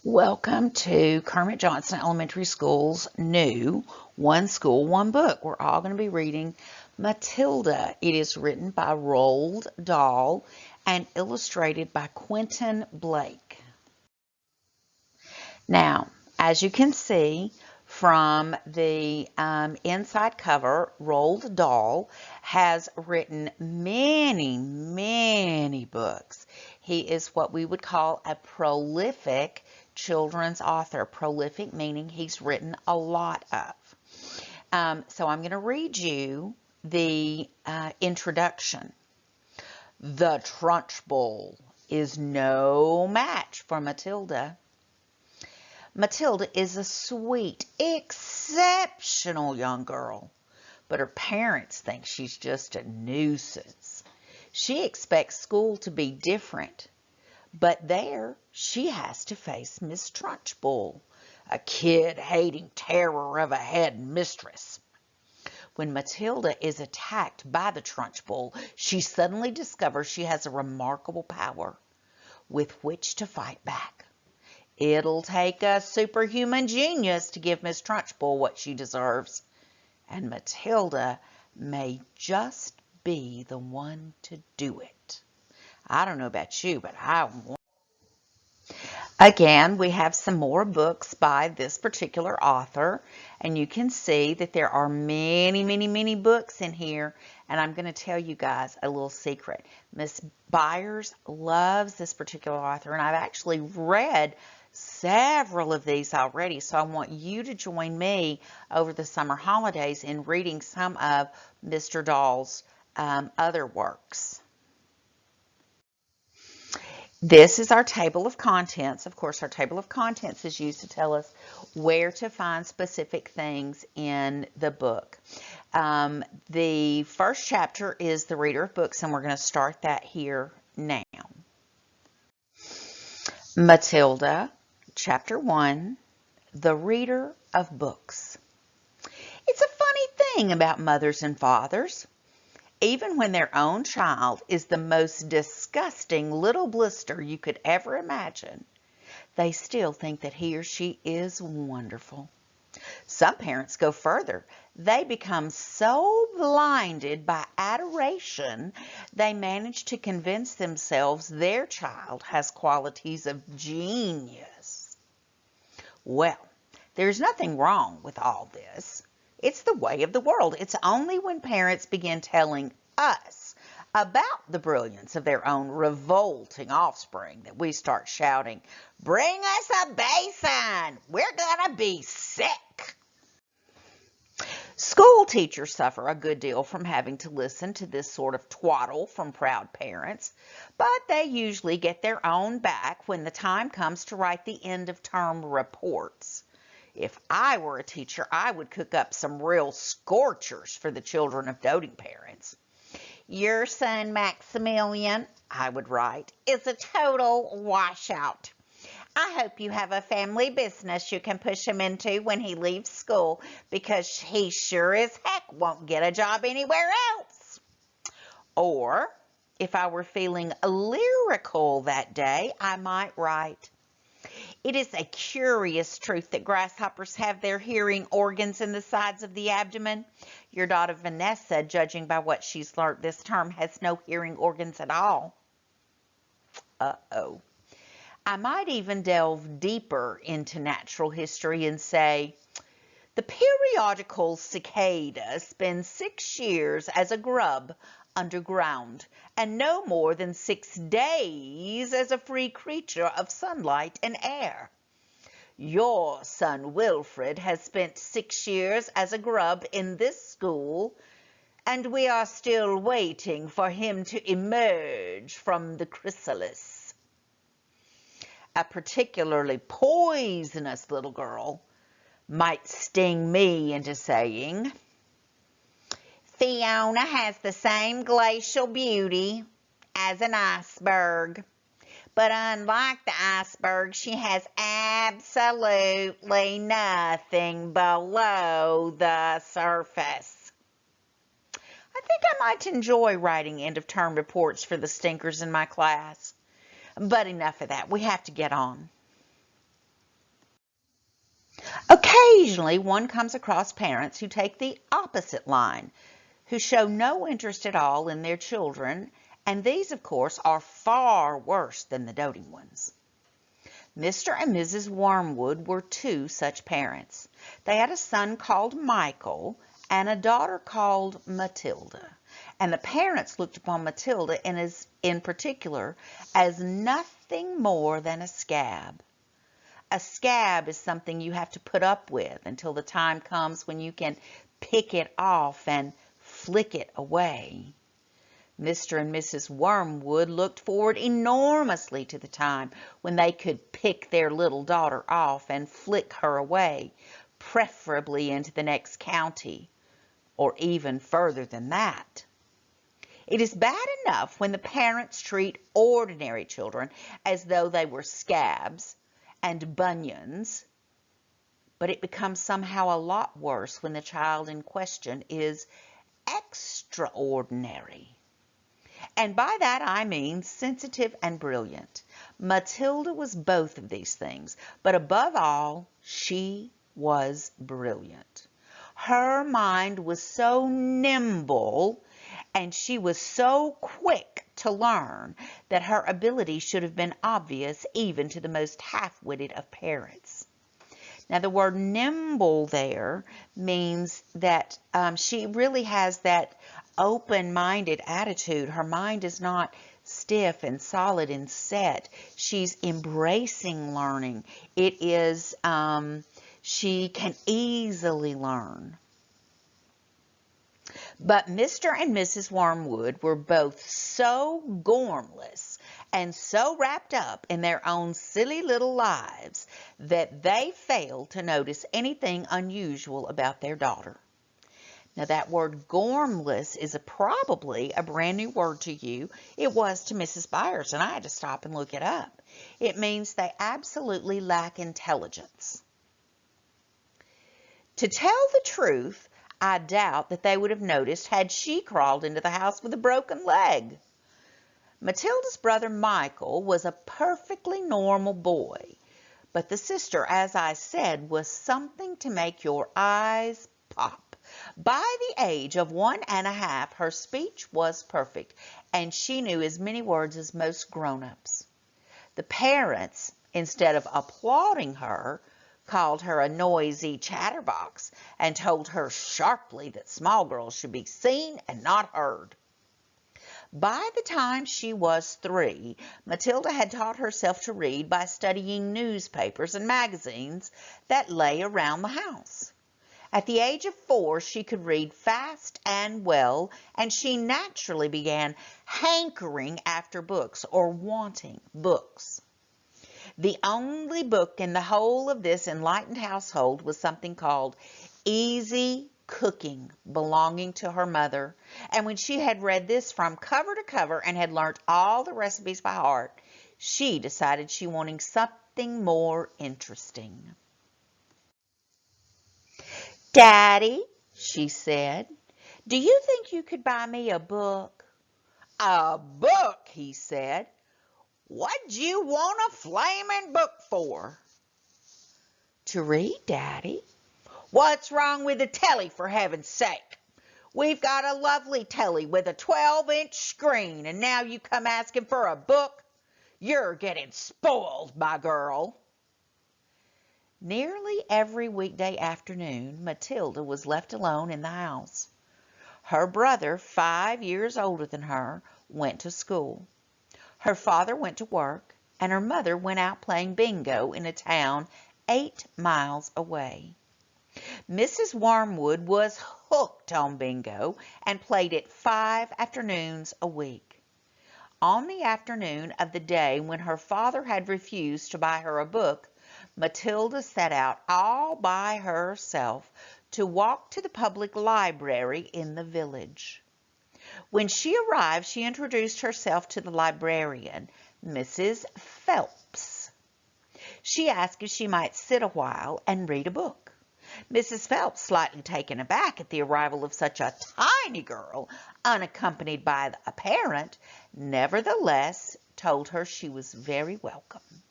Welcome to Kermit Johnson Elementary School's new One School, One Book. We're all going to be reading Matilda. It is written by Roald Dahl and illustrated by Quentin Blake. Now, as you can see from the inside cover, Roald Dahl has written many books. He is what we would call a prolific children's author. Prolific meaning he's written a lot of. So I'm going to read you the introduction. The Trunchbull is no match for Matilda. Matilda is a sweet, exceptional young girl, but her parents think she's just a nuisance. She expects school to be different, but there she has to face Miss Trunchbull, a kid-hating terror of a head mistress. When Matilda is attacked by the Trunchbull, she suddenly discovers she has a remarkable power with which to fight back. It'll take a superhuman genius to give Miss Trunchbull what she deserves, and Matilda may just be the one to do it. I don't know about you, but I want. Again, we have some more books by this particular author, and you can see that there are many books in here, and I'm going to tell you guys a little secret. Miss Byers loves this particular author, and I've actually read several of these already, so I want you to join me over the summer holidays in reading some of Mr. Dahl's other works. This is our table of contents. Of course, our table of contents is used to tell us where to find specific things in the book. The first chapter is the reader of books, and we're going to start that here now. Matilda, Chapter 1, The Reader of Books. It's a funny thing about mothers and fathers. Even when their own child is the most disgusting little blister you could ever imagine, they still think that he or she is wonderful. Some parents go further. They become so blinded by adoration, they manage to convince themselves their child has qualities of genius. Well, there's nothing wrong with all this. It's the way of the world. It's only when parents begin telling us about the brilliance of their own revolting offspring that we start shouting, "Bring us a basin! We're gonna be sick!" School teachers suffer a good deal from having to listen to this sort of twaddle from proud parents, but they usually get their own back when the time comes to write the end-of-term reports. If I were a teacher, I would cook up some real scorchers for the children of doting parents. "Your son Maximilian," I would write, "is a total washout. I hope you have a family business you can push him into when he leaves school, because he sure as heck won't get a job anywhere else." Or, if I were feeling lyrical that day, I might write, "It is a curious truth that grasshoppers have their hearing organs in the sides of the abdomen. Your daughter Vanessa, judging by what she's learned this term, has no hearing organs at all." Uh-oh. I might even delve deeper into natural history and say, "The periodical cicada spends 6 years as a grub underground, and no more than 6 days as a free creature of sunlight and air. Your son Wilfred has spent 6 years as a grub in this school, and we are still waiting for him to emerge from the chrysalis." A particularly poisonous little girl might sting me into saying, "Fiona has the same glacial beauty as an iceberg, but unlike the iceberg, she has absolutely nothing below the surface." I think I might enjoy writing end-of-term reports for the stinkers in my class. But enough of that. We have to get on. Occasionally, one comes across parents who take the opposite line, who show no interest at all in their children, and these, of course, are far worse than the doting ones. Mr. and Mrs. Wormwood were two such parents. They had a son called Michael and a daughter called Matilda, and the parents looked upon Matilda in particular as nothing more than a scab. A scab is something you have to put up with until the time comes when you can pick it off and flick it away. Mr. and Mrs. Wormwood looked forward enormously to the time when they could pick their little daughter off and flick her away, preferably into the next county, or even further than that. It is bad enough when the parents treat ordinary children as though they were scabs and bunions, but it becomes somehow a lot worse when the child in question is extraordinary. And by that I mean sensitive and brilliant. Matilda was both of these things, but above all, she was brilliant. Her mind was so nimble and she was so quick to learn that her ability should have been obvious even to the most half-witted of parents. Now, the word nimble there means that she really has that open-minded attitude. Her mind is not stiff and solid and set. She's embracing learning. It is, she can easily learn. But Mr. and Mrs. Wormwood were both so gormless and so wrapped up in their own silly little lives that they failed to notice anything unusual about their daughter. Now, that word gormless is probably a brand new word to you. It was to Mrs. Byers, and I had to stop and look it up. It means they absolutely lack intelligence. To tell the truth, I doubt that they would have noticed had she crawled into the house with a broken leg. Matilda's brother Michael was a perfectly normal boy, but the sister, as I said, was something to make your eyes pop. By the age of 1½ her speech was perfect, and she knew as many words as most grown-ups. The parents, instead of applauding her, called her a noisy chatterbox and told her sharply that small girls should be seen and not heard. By the time she was 3, Matilda had taught herself to read by studying newspapers and magazines that lay around the house. At the age of 4, she could read fast and well, and she naturally began hankering after books or wanting books. The only book in the whole of this enlightened household was something called Easy Cooking, belonging to her mother. And when she had read this from cover to cover and had learnt all the recipes by heart, she decided she wanted something more interesting. "Daddy," she said, "do you think you could buy me a book?" "A book?" he said. "What'd you want a flaming book for?" "To read, Daddy." "What's wrong with the telly, for heaven's sake? We've got a lovely telly with a 12-inch screen, and now you come asking for a book? You're getting spoiled, my girl." Nearly every weekday afternoon, Matilda was left alone in the house. Her brother, 5 years older than her, went to school. Her father went to work, and her mother went out playing bingo in a town 8 miles away. Mrs. Wormwood was hooked on bingo and played it 5 afternoons a week. On the afternoon of the day when her father had refused to buy her a book, Matilda set out all by herself to walk to the public library in the village. When she arrived, she introduced herself to the librarian, Mrs. Phelps. She asked if she might sit a while and read a book. Mrs. Phelps, slightly taken aback at the arrival of such a tiny girl, unaccompanied by a parent, nevertheless told her she was very welcome.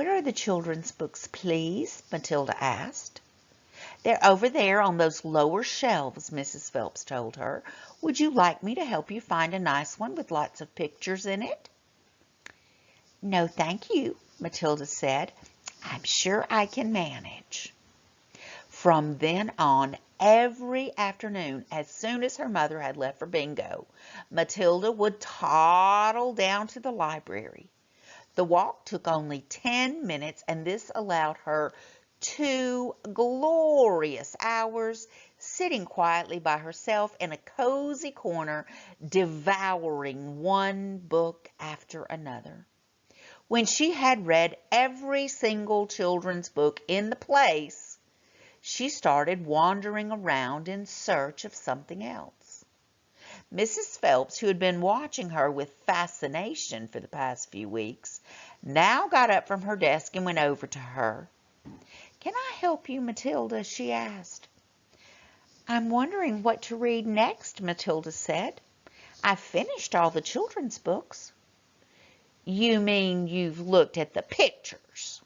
"Where are the children's books, please?" Matilda asked. "They're over there on those lower shelves," Mrs. Phelps told her. "Would you like me to help you find a nice one with lots of pictures in it?" "No, thank you," Matilda said. "I'm sure I can manage." From then on, every afternoon, as soon as her mother had left for bingo, Matilda would toddle down to the library. The walk took only 10 minutes, and this allowed her 2 glorious hours sitting quietly by herself in a cozy corner, devouring one book after another. When she had read every single children's book in the place, she started wandering around in search of something else. Mrs. Phelps, who had been watching her with fascination for the past few weeks, now got up from her desk and went over to her. "Can I help you, Matilda?" she asked. "I'm wondering what to read next," Matilda said. "I've finished all the children's books." "You mean you've looked at the pictures?"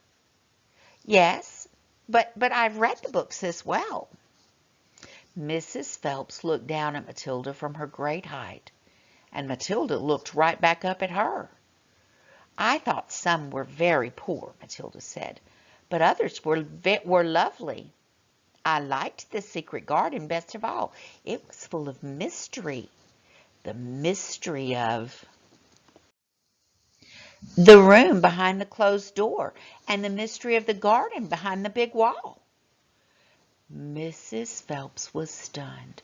"Yes, but I've read the books as well." Mrs. Phelps looked down at Matilda from her great height, and Matilda looked right back up at her. "I thought some were very poor," Matilda said, "but others were lovely. I liked The Secret Garden best of all. It was full of mystery. The mystery of the room behind the closed door, and the mystery of the garden behind the big wall." Mrs. Phelps was stunned.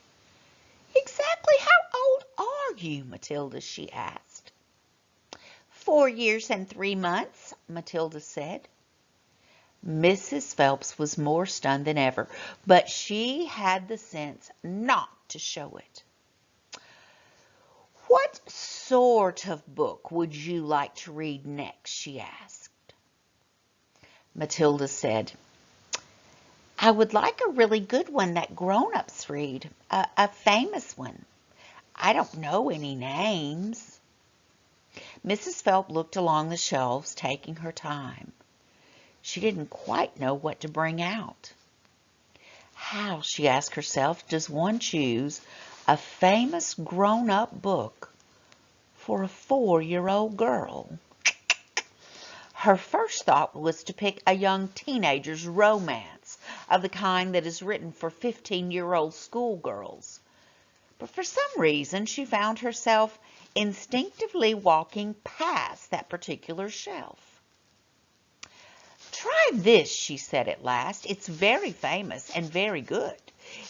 "Exactly how old are you, Matilda?" she asked. 4 years and 3 months, Matilda said. Mrs. Phelps was more stunned than ever, but she had the sense not to show it. "What sort of book would you like to read next?" she asked. Matilda said, "I would like a really good one that grown-ups read, a famous one. I don't know any names." Mrs. Phelps looked along the shelves, taking her time. She didn't quite know what to bring out. How, she asked herself, does one choose a famous grown-up book for a 4-year-old girl? Her first thought was to pick a young teenager's romance of the kind that is written for 15-year-old schoolgirls. But for some reason, she found herself instinctively walking past that particular shelf. "Try this," she said at last. "It's very famous and very good.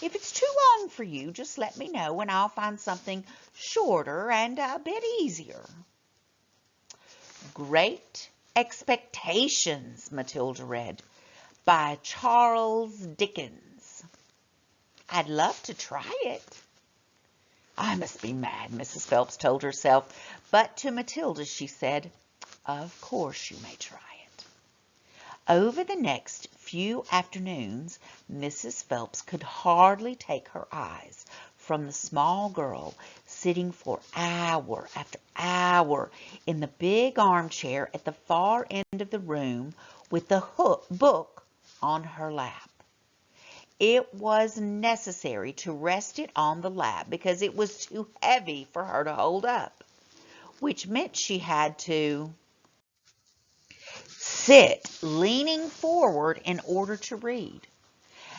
If it's too long for you, just let me know and I'll find something shorter and a bit easier." Great Expectations, Matilda read, by Charles Dickens. "I'd love to try it." "I must be mad," Mrs. Phelps told herself, but to Matilda she said, "Of course you may try it." Over the next few afternoons, Mrs. Phelps could hardly take her eyes from the small girl sitting for hour after hour in the big armchair at the far end of the room with the book on her lap. It was necessary to rest it on the lap because it was too heavy for her to hold up, which meant she had to sit leaning forward in order to read.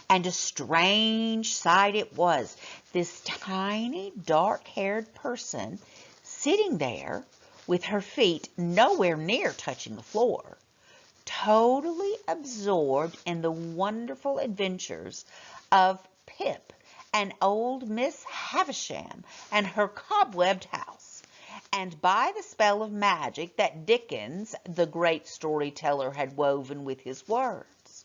And a strange sight it was, this tiny, dark-haired person sitting there with her feet nowhere near touching the floor, totally absorbed in the wonderful adventures of Pip and old Miss Havisham and her cobwebbed house, and by the spell of magic that Dickens, the great storyteller, had woven with his words.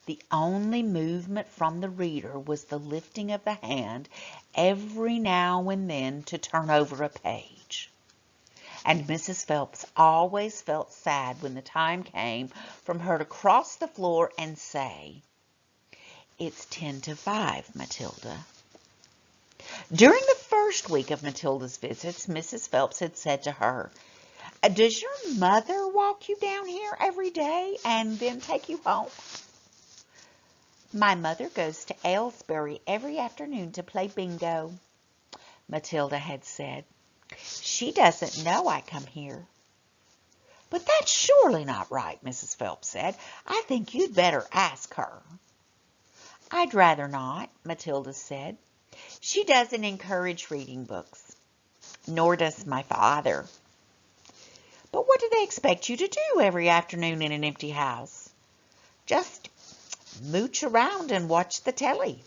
The only movement from the reader was the lifting of the hand every now and then to turn over a page. And Mrs. Phelps always felt sad when the time came for her to cross the floor and say, "It's 10 to 5, Matilda." During the first week of Matilda's visits, Mrs. Phelps had said to her, Does your mother walk you down here every day and then take you home? My mother goes to Aylesbury every afternoon to play bingo, Matilda had said. She doesn't know I come here. But that's surely not right, Mrs. Phelps said. I think you'd better ask her. I'd rather not, Matilda said. She doesn't encourage reading books, nor does my father. But what do they expect you to do every afternoon in an empty house? Just mooch around and watch the telly.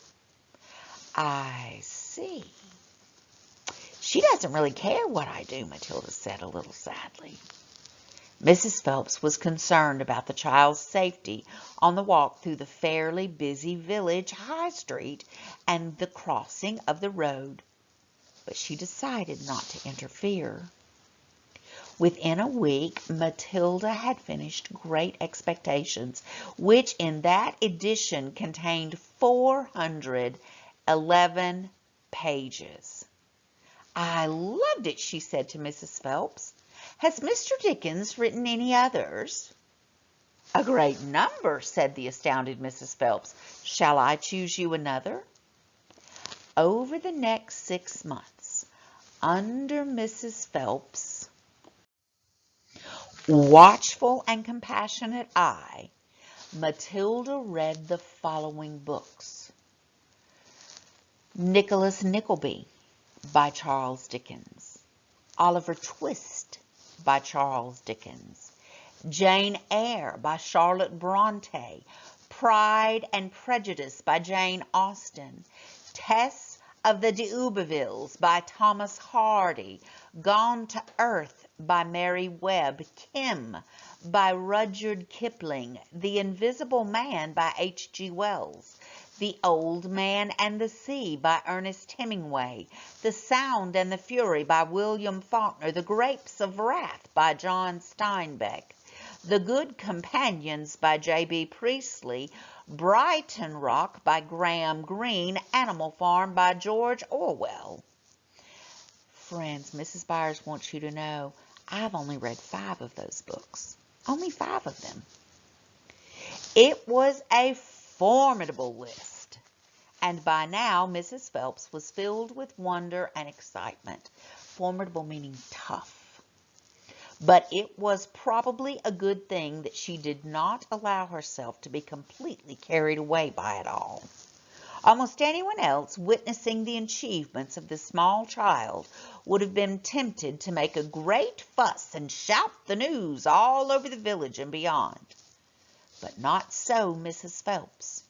I see. She doesn't really care what I do, Matilda said a little sadly. Mrs. Phelps was concerned about the child's safety on the walk through the fairly busy village high street and the crossing of the road, but she decided not to interfere. Within a week, Matilda had finished Great Expectations, which in that edition contained 411 pages. I loved it, she said to Mrs. Phelps. Has Mr. Dickens written any others? A great number, said the astounded Mrs. Phelps. Shall I choose you another? Over the next 6 months, under Mrs. Phelps' watchful and compassionate eye, Matilda read the following books. Nicholas Nickleby by Charles Dickens. Oliver Twist by Charles Dickens. Jane Eyre by Charlotte Bronte. Pride and Prejudice by Jane Austen. Tess of the D'Urbervilles by Thomas Hardy. Gone to Earth by Mary Webb. Kim by Rudyard Kipling. The Invisible Man by H.G. Wells. The Old Man and the Sea by Ernest Hemingway. The Sound and the Fury by William Faulkner. The Grapes of Wrath by John Steinbeck. The Good Companions by J.B. Priestley. Brighton Rock by Graham Greene. Animal Farm by George Orwell. Friends, Mrs. Byers wants you to know I've only read 5 of those books. Only 5 of them. It was a formidable list, and by now Mrs. Phelps was filled with wonder and excitement. Formidable meaning tough. But it was probably a good thing that she did not allow herself to be completely carried away by it all. Almost anyone else witnessing the achievements of this small child would have been tempted to make a great fuss and shout the news all over the village and beyond. But not so Mrs. Phelps.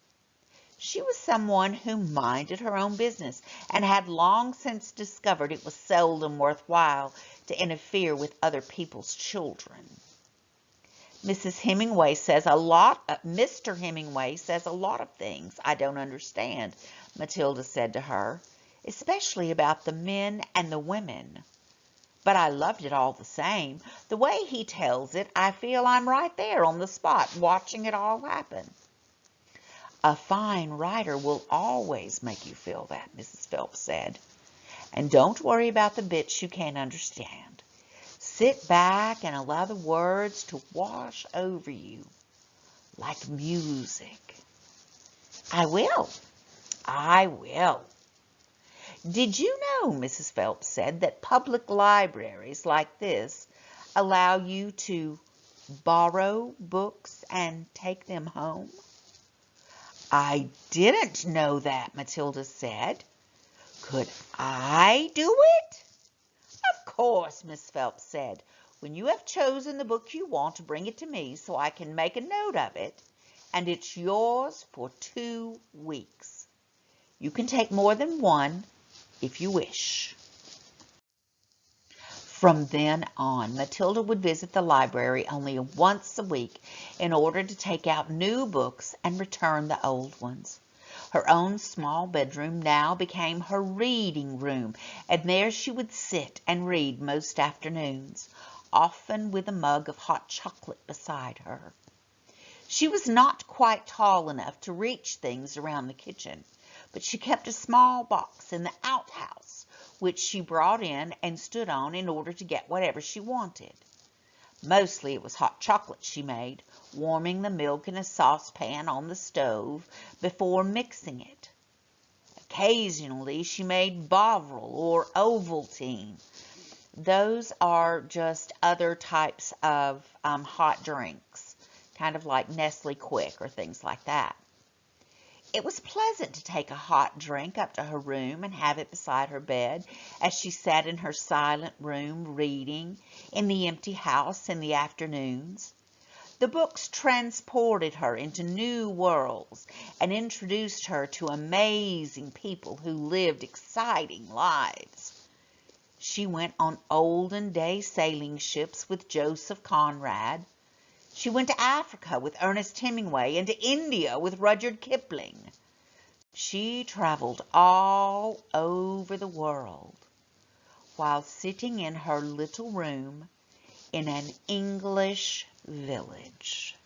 She was someone who minded her own business and had long since discovered it was seldom worthwhile to interfere with other people's children. Mr. Hemingway says a lot of things I don't understand, Matilda said to her, especially about the men and the women. But I loved it all the same. The way he tells it, I feel I'm right there on the spot watching it all happen. A fine writer will always make you feel that, Mrs. Phelps said. And don't worry about the bits you can't understand. Sit back and allow the words to wash over you like music. I will. Did you know, Mrs. Phelps said, that public libraries like this allow you to borrow books and take them home? I didn't know that, Matilda said. Could I do it? Of course, Miss Phelps said. When you have chosen the book you want, bring it to me so I can make a note of it, and it's yours for 2 weeks. You can take more than one if you wish. From then on, Matilda would visit the library only once a week in order to take out new books and return the old ones. Her own small bedroom now became her reading room, and there she would sit and read most afternoons, often with a mug of hot chocolate beside her. She was not quite tall enough to reach things around the kitchen, but she kept a small box in the outhouse, which she brought in and stood on in order to get whatever she wanted. Mostly it was hot chocolate she made, warming the milk in a saucepan on the stove before mixing it. Occasionally she made Bovril or Ovaltine. Those are just other types of hot drinks, kind of like Nestle Quick or things like that. It was pleasant to take a hot drink up to her room and have it beside her bed as she sat in her silent room reading in the empty house in the afternoons. The books transported her into new worlds and introduced her to amazing people who lived exciting lives. She went on olden day sailing ships with Joseph Conrad. She went to Africa with Ernest Hemingway and to India with Rudyard Kipling. She traveled all over the world while sitting in her little room in an English village.